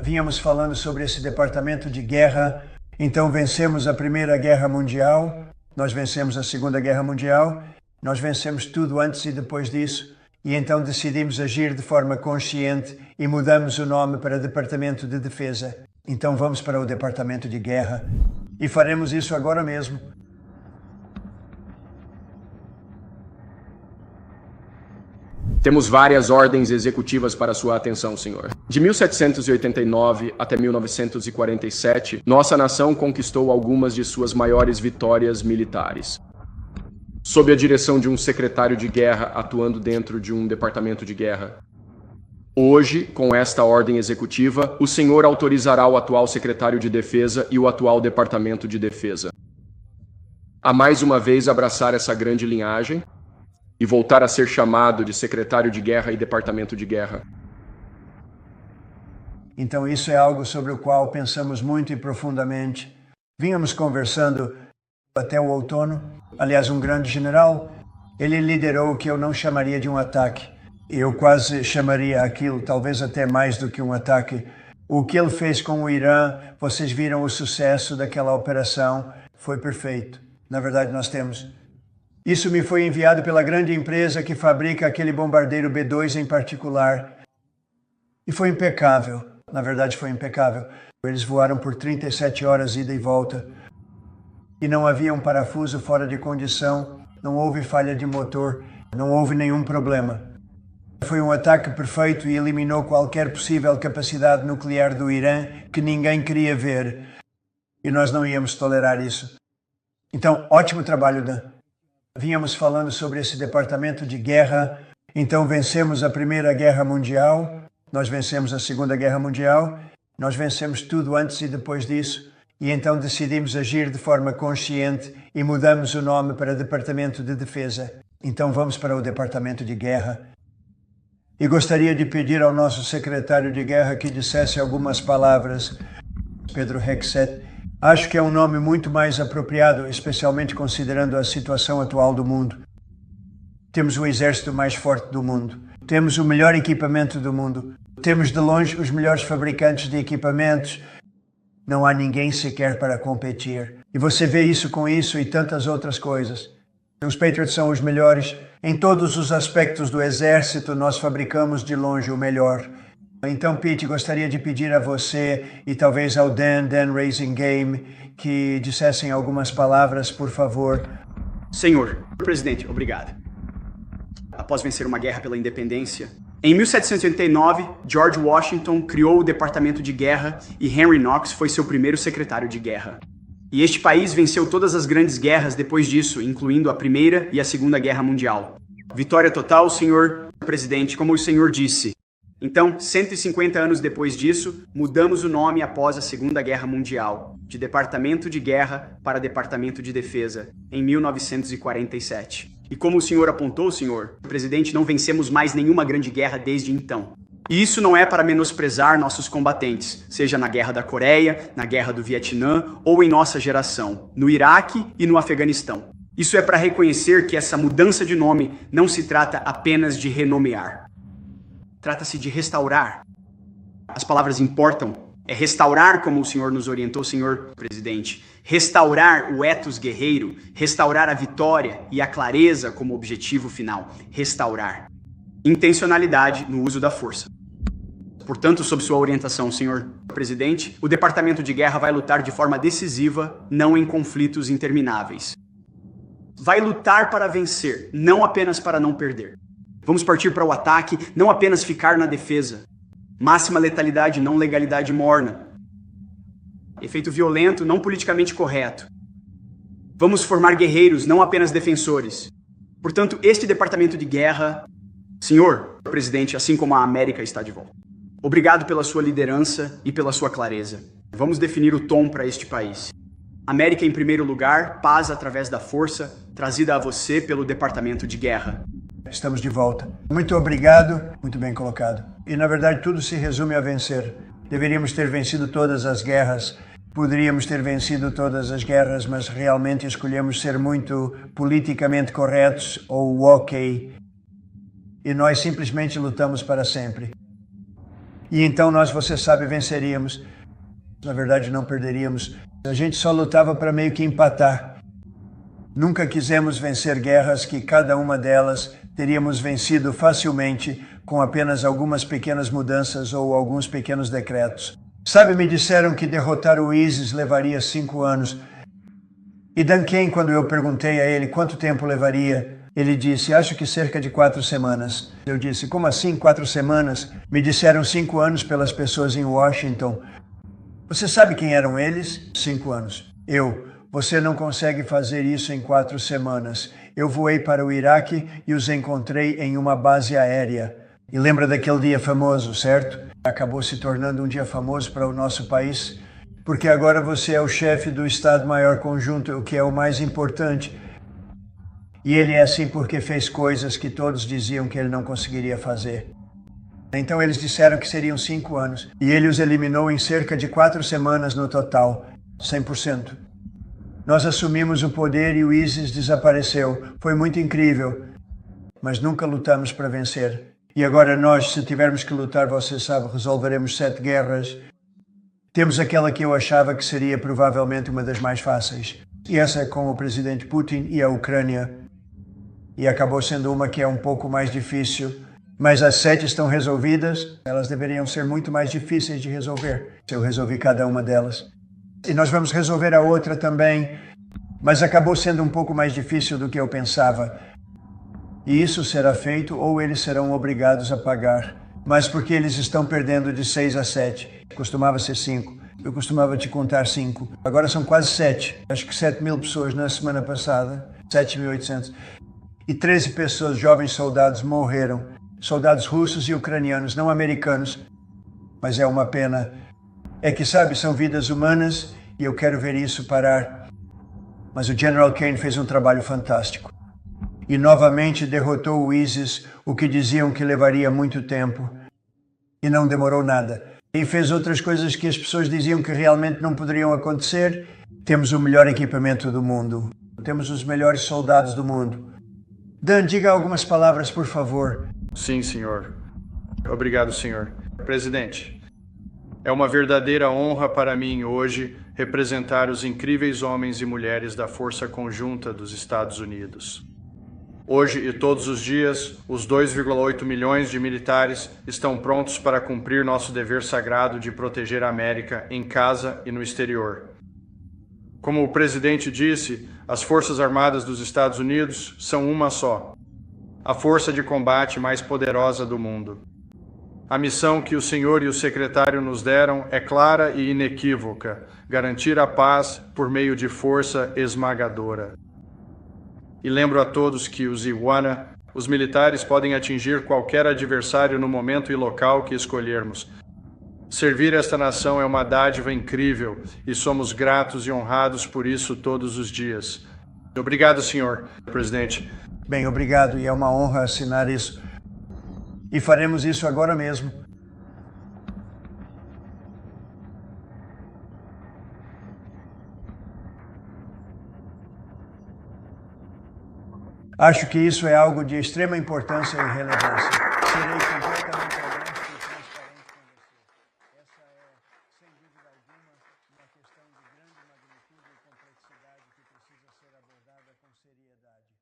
Vínhamos falando sobre esse departamento de guerra. Então vencemos a Primeira Guerra Mundial, nós vencemos a Segunda Guerra Mundial, nós vencemos tudo antes e depois disso, e então decidimos agir de forma consciente e mudamos o nome para Departamento de Defesa. Então vamos para o Departamento de Guerra e faremos isso agora mesmo. Temos várias ordens executivas para sua atenção, senhor. De 1789 até 1947, nossa nação conquistou algumas de suas maiores vitórias militares. Sob a direção de um secretário de guerra atuando dentro de um departamento de guerra. Hoje, com esta ordem executiva, o senhor autorizará o atual secretário de defesa e o atual departamento de defesa a mais uma vez abraçar essa grande linhagem e voltar a ser chamado de secretário de guerra e departamento de guerra. Então isso é algo sobre o qual pensamos muito e profundamente. Vínhamos conversando até o outono. Aliás, um grande general, ele liderou o que eu não chamaria de um ataque. Eu quase chamaria aquilo, talvez até mais do que um ataque. O que ele fez com o Irã, vocês viram o sucesso daquela operação, foi perfeito. Na verdade, nós temos. Isso me foi enviado pela grande empresa que fabrica aquele bombardeiro B-2 em particular. E foi impecável. Na verdade, foi impecável. Eles voaram por 37 horas ida e volta. E não havia um parafuso fora de condição, não houve falha de motor, não houve nenhum problema. Foi um ataque perfeito e eliminou qualquer possível capacidade nuclear do Irã que ninguém queria ver. E nós não íamos tolerar isso. Então, ótimo trabalho, Dan. Vínhamos falando sobre esse departamento de guerra. Então vencemos a Primeira Guerra Mundial, nós vencemos a Segunda Guerra Mundial, nós vencemos tudo antes e depois disso, e então decidimos agir de forma consciente e mudamos o nome para Departamento de Defesa. Então vamos para o Departamento de Guerra. E gostaria de pedir ao nosso secretário de guerra que dissesse algumas palavras. Pedro Hegseth. Acho que é um nome muito mais apropriado, especialmente considerando a situação atual do mundo. Temos o exército mais forte do mundo. Temos o melhor equipamento do mundo. Temos de longe os melhores fabricantes de equipamentos. Não há ninguém sequer para competir. E você vê isso com isso e tantas outras coisas. Os Patriots são os melhores. Em todos os aspectos do exército, nós fabricamos de longe o melhor. Então, Pete, gostaria de pedir a você e talvez ao Dan Raising Game que dissessem algumas palavras, por favor. Senhor presidente, obrigado. Após vencer uma guerra pela independência, em 1789, George Washington criou o Departamento de Guerra e Henry Knox foi seu primeiro secretário de guerra. E este país venceu todas as grandes guerras depois disso, incluindo a Primeira e a Segunda Guerra Mundial. Vitória total, senhor presidente, como o senhor disse. Então, 150 anos depois disso, mudamos o nome após a Segunda Guerra Mundial, de Departamento de Guerra para Departamento de Defesa, em 1947. E como o senhor apontou, senhor presidente, não vencemos mais nenhuma grande guerra desde então. E isso não é para menosprezar nossos combatentes, seja na Guerra da Coreia, na Guerra do Vietnã ou em nossa geração, no Iraque e no Afeganistão. Isso é para reconhecer que essa mudança de nome não se trata apenas de renomear. Trata-se de restaurar. As palavras importam. É restaurar, como o senhor nos orientou, senhor presidente. Restaurar o ethos guerreiro, restaurar a vitória e a clareza como objetivo final. Restaurar. Intencionalidade no uso da força. Portanto, sob sua orientação, senhor presidente, o Departamento de Guerra vai lutar de forma decisiva, não em conflitos intermináveis. Vai lutar para vencer, não apenas para não perder. Vamos partir para o ataque, não apenas ficar na defesa. Máxima letalidade, não legalidade morna. Efeito violento, não politicamente correto. Vamos formar guerreiros, não apenas defensores. Portanto, este departamento de guerra... Senhor presidente, assim como a América está de volta. Obrigado pela sua liderança e pela sua clareza. Vamos definir o tom para este país. América em primeiro lugar, paz através da força, trazida a você pelo departamento de guerra. Estamos de volta. Muito obrigado. Muito bem colocado. E, na verdade, tudo se resume a vencer. Deveríamos ter vencido todas as guerras. Poderíamos ter vencido todas as guerras, mas realmente escolhemos ser muito politicamente corretos ou ok. E nós simplesmente lutamos para sempre. E então nós, você sabe, venceríamos. Na verdade, não perderíamos. A gente só lutava para meio que empatar. Nunca quisemos vencer guerras que cada uma delas teríamos vencido facilmente com apenas algumas pequenas mudanças ou alguns pequenos decretos. Sabe, me disseram que derrotar o ISIS levaria 5 anos. E Dan Cain, quando eu perguntei a ele quanto tempo levaria, ele disse, acho que cerca de 4 semanas. Eu disse, como assim 4 semanas? Me disseram 5 anos pelas pessoas em Washington. Você sabe quem eram eles? 5 anos. Você não consegue fazer isso em 4 semanas. Eu voei para o Iraque e os encontrei em uma base aérea. E lembra daquele dia famoso, certo? Acabou se tornando um dia famoso para o nosso país, porque agora você é o chefe do Estado-Maior Conjunto, o que é o mais importante. E ele é assim porque fez coisas que todos diziam que ele não conseguiria fazer. Então eles disseram que seriam 5 anos, e ele os eliminou em cerca de 4 semanas no total, 100%. Nós assumimos o poder e o ISIS desapareceu. Foi muito incrível, mas nunca lutamos para vencer. E agora nós, se tivermos que lutar, você sabe, resolveremos 7 guerras. Temos aquela que eu achava que seria provavelmente uma das mais fáceis. E essa é com o presidente Putin e a Ucrânia. E acabou sendo uma que é um pouco mais difícil. Mas as 7 estão resolvidas. Elas deveriam ser muito mais difíceis de resolver. Eu resolvi cada uma delas. E nós vamos resolver a outra também. Mas acabou sendo um pouco mais difícil do que eu pensava. E isso será feito ou eles serão obrigados a pagar. Mas porque eles estão perdendo de 6 a 7. Costumava ser 5. Eu costumava te contar 5. Agora são quase 7. Acho que 7.000 pessoas na semana passada. 7.800. E 13 pessoas, jovens soldados, morreram. Soldados russos e ucranianos, não americanos. Mas é uma pena. É que, sabe, são vidas humanas e eu quero ver isso parar. Mas o General Cain fez um trabalho fantástico. E novamente derrotou o ISIS, o que diziam que levaria muito tempo. E não demorou nada. E fez outras coisas que as pessoas diziam que realmente não poderiam acontecer. Temos o melhor equipamento do mundo. Temos os melhores soldados do mundo. Dan, diga algumas palavras, por favor. Sim, senhor. Obrigado, senhor. Presidente, é uma verdadeira honra para mim hoje representar os incríveis homens e mulheres da Força Conjunta dos Estados Unidos. Hoje e todos os dias, os 2,8 milhões de militares estão prontos para cumprir nosso dever sagrado de proteger a América em casa e no exterior. Como o presidente disse, as Forças Armadas dos Estados Unidos são uma só, a força de combate mais poderosa do mundo. A missão que o senhor e o secretário nos deram é clara e inequívoca: garantir a paz por meio de força esmagadora. E lembro a todos que os Iguana, os militares podem atingir qualquer adversário no momento e local que escolhermos. Servir esta nação é uma dádiva incrível e somos gratos e honrados por isso todos os dias. Obrigado, senhor presidente. Bem, obrigado, e é uma honra assinar isso. E faremos isso agora mesmo. Acho que isso é algo de extrema importância e relevância. Serei completamente honesto e transparente com você. Essa é, sem dúvida alguma, uma questão de grande magnitude e complexidade que precisa ser abordada com seriedade.